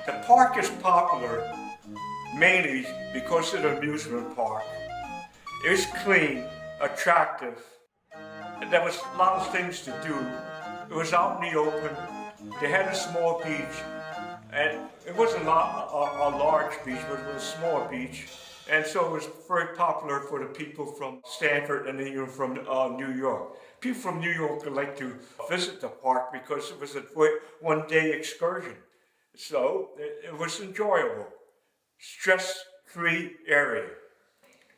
The park is popular mainly because it's an amusement park. It was clean, attractive, and there was a lot of things to do. It was out in the open. They had a small beach, and it wasn't a large beach, but it was a small beach. And so it was very popular for the people from Stanford and even from New York. People from New York would like to visit the park because it was a one-day excursion. So it was enjoyable. Stress-free area.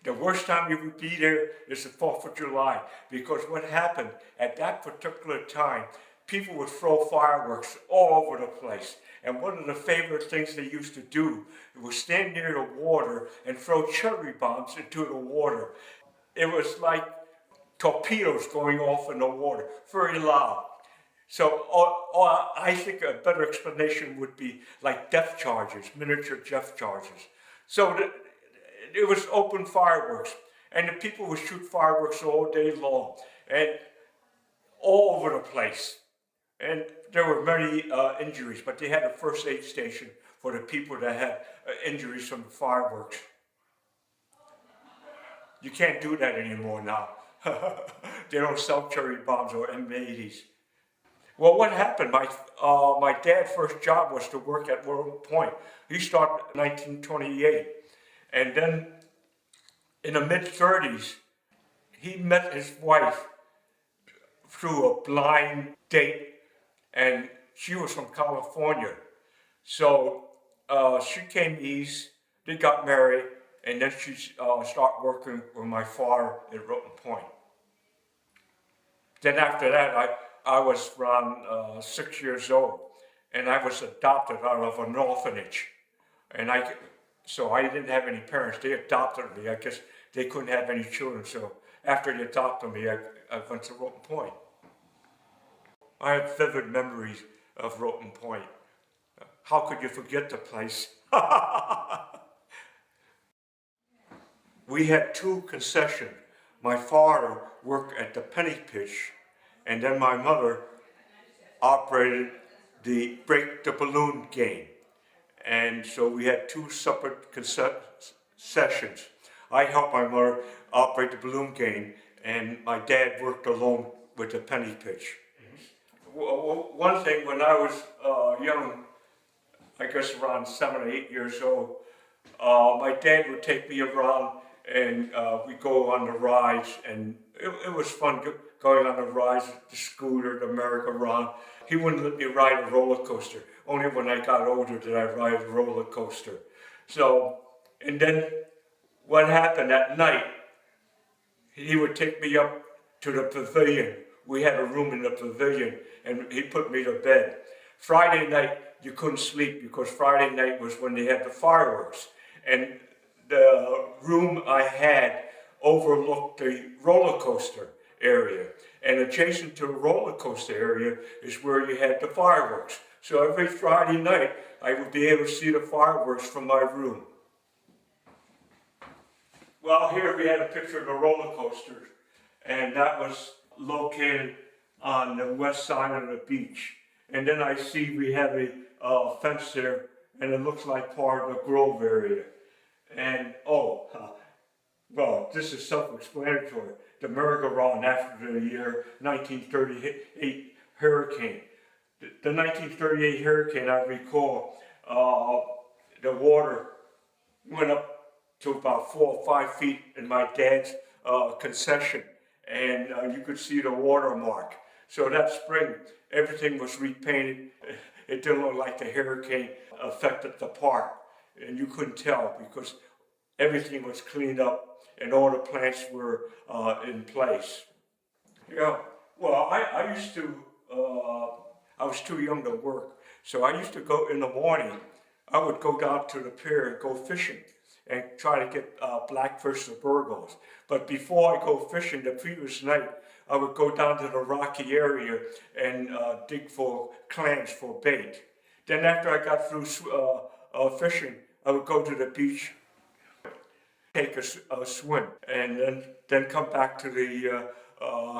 The worst time you would be there is the 4th of July, because what happened at that particular time, people would throw fireworks all over the place. And one of the favorite things they used to do was stand near the water and throw cherry bombs into the water. It was like torpedoes going off in the water, very loud. So I think a better explanation would be like depth charges, miniature depth charges. So it was open fireworks, and the people would shoot fireworks all day long, and all over the place. And there were many injuries, but they had a first aid station for the people that had injuries from the fireworks. You can't do that anymore now. They don't sell cherry bombs or M80s. Well, what happened? My dad's first job was to work at Roton Point. He started in 1928. And then in the mid-30s, he met his wife through a blind date, and she was from California. So she came east, they got married, and then she started working with my father at Roton Point. Then after that, I was around 6 years old, and I was adopted out of an orphanage. And so I didn't have any parents. They adopted me. I guess they couldn't have any children. So after they adopted me, I went to Roton Point. I have vivid memories of Roton Point. How could you forget the place? We had two concessions. My father worked at the penny pitch, and then my mother operated the break the balloon game. And so we had two separate sessions. I helped my mother operate the balloon game, and my dad worked alone with the penny pitch. One thing, when I was young, I guess around 7 or 8 years old, my dad would take me around, and we'd go on the rides, and it was fun going on the rides, the scooter, the merry-go-round. He wouldn't let me ride a roller coaster. Only when I got older did I ride a roller coaster. So, and then what happened at night, he would take me up to the pavilion. We had a room in the pavilion, and he put me to bed. Friday night, you couldn't sleep because Friday night was when they had the fireworks. And the room I had overlooked the roller coaster area. And adjacent to the roller coaster area is where you had the fireworks. So every Friday night, I would be able to see the fireworks from my room. Well, here we had a picture of the roller coasters, and that was located on the west side of the beach. And then I see we have a fence there, and it looks like part of the Grove area. And well, this is self-explanatory. The merry-go-round after the year 1938 hurricane. The 1938 hurricane, I recall, the water went up to about 4 or 5 feet in my dad's concession, and you could see the watermark. So that spring, everything was repainted. It didn't look like the hurricane affected the park, and you couldn't tell because everything was cleaned up and all the plants were in place. Yeah, well, I used to, I was too young to work, so I used to go in the morning. I would go down to the pier and go fishing and try to get blackfish or burgos. But before I go fishing, the previous night, I would go down to the rocky area and dig for clams for bait. Then after I got through fishing, I would go to the beach, take a swim, and then come back to the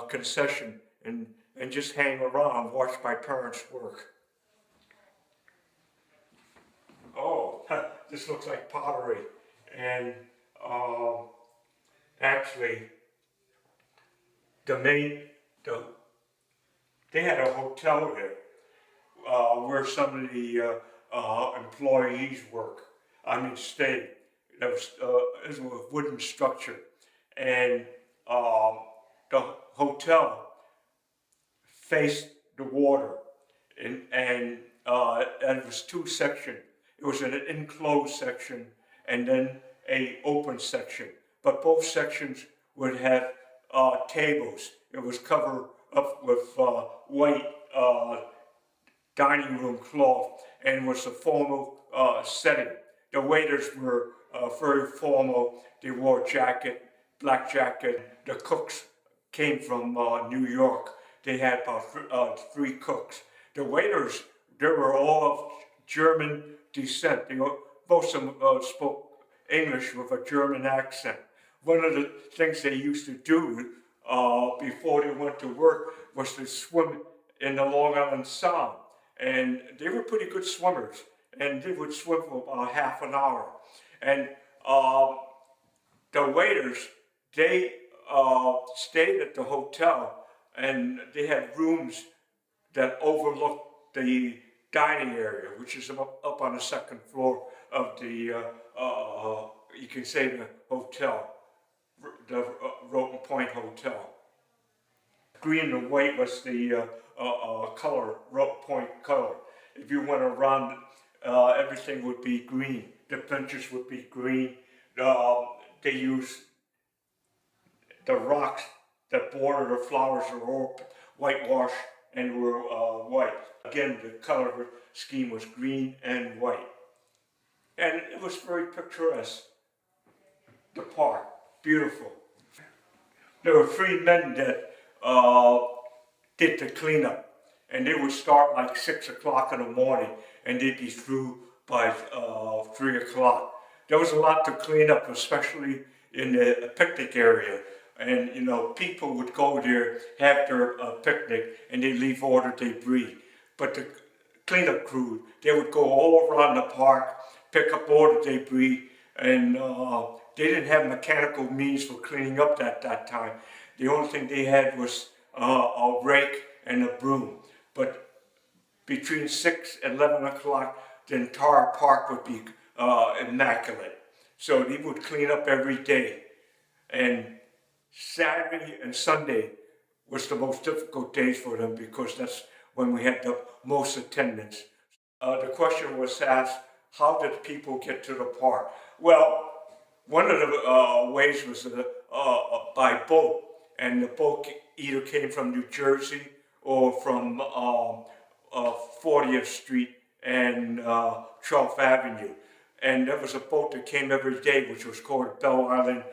concession and just hang around, watch my parents work. this looks like pottery, and actually, the main, the, they had a hotel there where some of the employees stayed. It was a wooden structure, and the hotel faced the water, and it was two sections. It was an enclosed section and then a open section. But both sections would have tables. It was covered up with white dining room cloth and was a formal setting. The waiters were very formal. They wore black jacket. The cooks came from New York. They had about three cooks. The waiters, they were all of German descent. Most of them spoke English with a German accent. One of the things they used to do before they went to work was to swim in the Long Island Sound. And they were pretty good swimmers. And they would swim for about half an hour. And the waiters, they stayed at the hotel, and they had rooms that overlooked the dining area, which is up on the second floor of the, you can say the hotel, the Roton Point Hotel. Green and white was the color, Roton Point color. If you went around, everything would be green. The benches would be green. They used the rocks that border the flowers were all whitewashed and were white. Again, the color scheme was green and white. And it was very picturesque. The park, beautiful. There were three men that did the cleanup, and they would start like 6 o'clock in the morning, and they'd be through by 3 o'clock. There was a lot to clean up, especially in the picnic area. And people would go there, have their picnic, and they leave all the debris. But the cleanup crew, they would go all around the park, pick up all the debris, and they didn't have mechanical means for cleaning up at that time. The only thing they had was a rake and a broom. But between 6 and 11 o'clock, the entire park would be immaculate. So they would clean up every day. And Saturday and Sunday was the most difficult days for them because that's when we had the most attendance. The question was asked, how did people get to the park? Well, one of the ways was by boat, and the boat either came from New Jersey or from 40th Street and 12th Avenue. And there was a boat that came every day, which was called Belle Island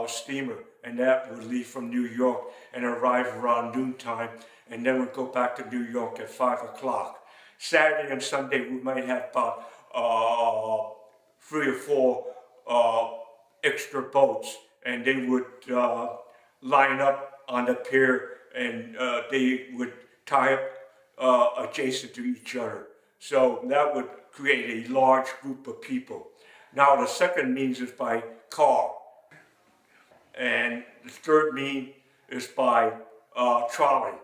steamer, and that would leave from New York and arrive around noontime, and then would go back to New York at 5 o'clock. Saturday and Sunday, we might have about 3 or 4 extra boats, and they would line up on the pier, and they would tie up adjacent to each other. So that would create a large group of people. Now the second means is by car. And the third means is by trolley.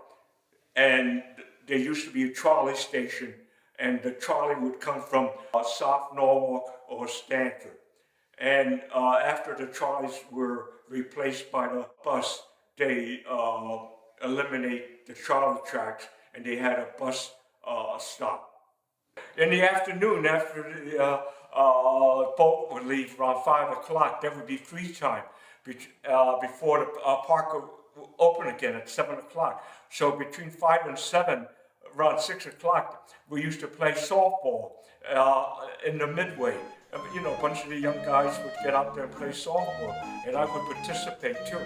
And there used to be a trolley station, and the trolley would come from South Norwalk or Stanford. And after the trolleys were replaced by the bus, they eliminate the trolley tracks, and they had a bus stop. In the afternoon, after the boat would leave around 5 o'clock, there would be free time before the park would open again at 7 o'clock. So between 5 and 7, around 6 o'clock, we used to play softball in the midway. A bunch of the young guys would get out there and play softball, and I would participate too.